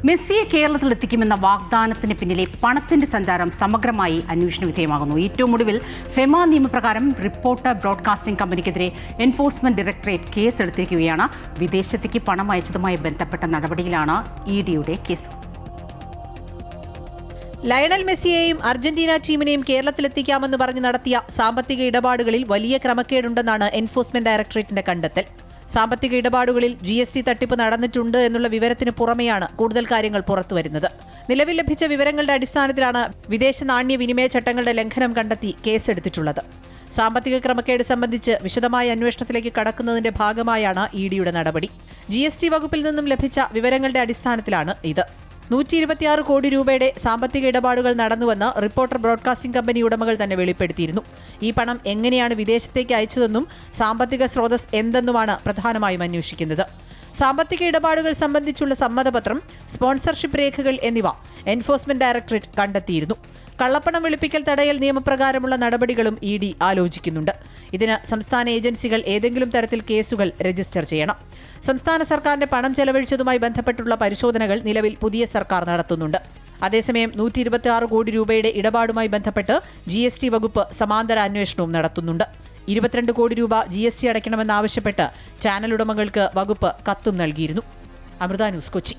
മെസ്സിയെ കേരളത്തിലെത്തിക്കുമെന്ന വാഗ്ദാനത്തിന് പിന്നിലെ പണത്തിന്റെ സഞ്ചാരം സമഗ്രമായി അന്വേഷണ വിധേയമാകുന്നു. ഏറ്റവും ഒടുവിൽ ഫെമ നിയമപ്രകാരം റിപ്പോർട്ടർ ബ്രോഡ്കാസ്റ്റിംഗ് കമ്പനിക്കെതിരെ എൻഫോഴ്സ്മെന്റ് ഡയറക്ടറേറ്റ് കേസെടുത്തിരിക്കുകയാണ്. വിദേശത്തേക്ക് പണം അയച്ചതുമായി ബന്ധപ്പെട്ട നടപടിയിലാണ് ഇഡിയുടെ കേസ്. ലയണൽ മെസ്സിയെയും അർജന്റീന ടീമിനെയും കേരളത്തിലെത്തിക്കാമെന്ന് പറഞ്ഞ് നടത്തിയ സാമ്പത്തിക ഇടപാടുകളിൽ വലിയ ക്രമക്കേടുണ്ടെന്നാണ് എൻഫോഴ്സ്മെന്റ് ഡയറക്ടറേറ്റിന്റെ കണ്ടെത്തൽ. സാമ്പത്തിക ഇടപാടുകളിൽ GST തട്ടിപ്പ് നടന്നിട്ടുണ്ട് എന്നുള്ള വിവരത്തിന് പുറമെയാണ് കൂടുതൽ കാര്യങ്ങൾ പുറത്തുവരുന്നത്. നിലവിൽ ലഭിച്ച വിവരങ്ങളുടെ അടിസ്ഥാനത്തിലാണ് വിദേശ നാണ്യ വിനിമയ ചട്ടങ്ങളുടെ ലംഘനം കണ്ടെത്തി കേസെടുത്തിട്ടുള്ളത്. സാമ്പത്തിക ക്രമക്കേട് സംബന്ധിച്ച് വിശദമായ അന്വേഷണത്തിലേക്ക് കടക്കുന്നതിന്റെ ഭാഗമായാണ് ഇഡിയുടെ നടപടി. GST വകുപ്പിൽ നിന്നും ലഭിച്ച വിവരങ്ങളുടെ അടിസ്ഥാനത്തിലാണ് ഇത്. 126 കോടി രൂപയുടെ സാമ്പത്തിക ഇടപാടുകൾ നടന്നുവെന്ന് റിപ്പോർട്ടർ ബ്രോഡ്കാസ്റ്റിംഗ് കമ്പനി ഉടമകൾ തന്നെ വെളിപ്പെടുത്തിയിരുന്നു. ഈ പണം എങ്ങനെയാണ് വിദേശത്തേക്ക് അയച്ചതെന്നും സാമ്പത്തിക സ്രോതസ് എന്തെന്നുമാണ് പ്രധാനമായും അന്വേഷിക്കുന്നത്. സാമ്പത്തിക ഇടപാടുകൾ സംബന്ധിച്ചുള്ള സമ്മതപത്രം, സ്പോൺസർഷിപ്പ് രേഖകൾ എന്നിവ എൻഫോഴ്സ്മെന്റ് ഡയറക്ടറേറ്റ് കണ്ടെത്തിയിരുന്നു. കള്ളപ്പണം വെളുപ്പിക്കൽ തടയൽ നിയമപ്രകാരമുള്ള നടപടികളും ഇഡി ആലോചിക്കുന്നുണ്ട്. ഇതിന് സംസ്ഥാന ഏജൻസികൾ ഏതെങ്കിലും തരത്തിൽ കേസുകൾ രജിസ്റ്റർ ചെയ്യണം. സംസ്ഥാന സർക്കാരിന്റെ പണം ചെലവഴിച്ചതുമായി ബന്ധപ്പെട്ടുള്ള പരിശോധനകൾ നിലവിൽ പുതിയ സർക്കാർ നടത്തുന്നുണ്ട്. അതേസമയം 126 കോടി രൂപയുടെ ഇടപാടുമായി ബന്ധപ്പെട്ട് GST വകുപ്പ് സമാന്തര അന്വേഷണവും നടത്തുന്നുണ്ട്. 22 കോടി രൂപ GST അടയ്ക്കണമെന്നാവശ്യപ്പെട്ട് ചാനൽ ഉടമകൾക്ക് വകുപ്പ് കത്തും നൽകിയിരുന്നു. അമൃത ന്യൂസ്, കൊച്ചി.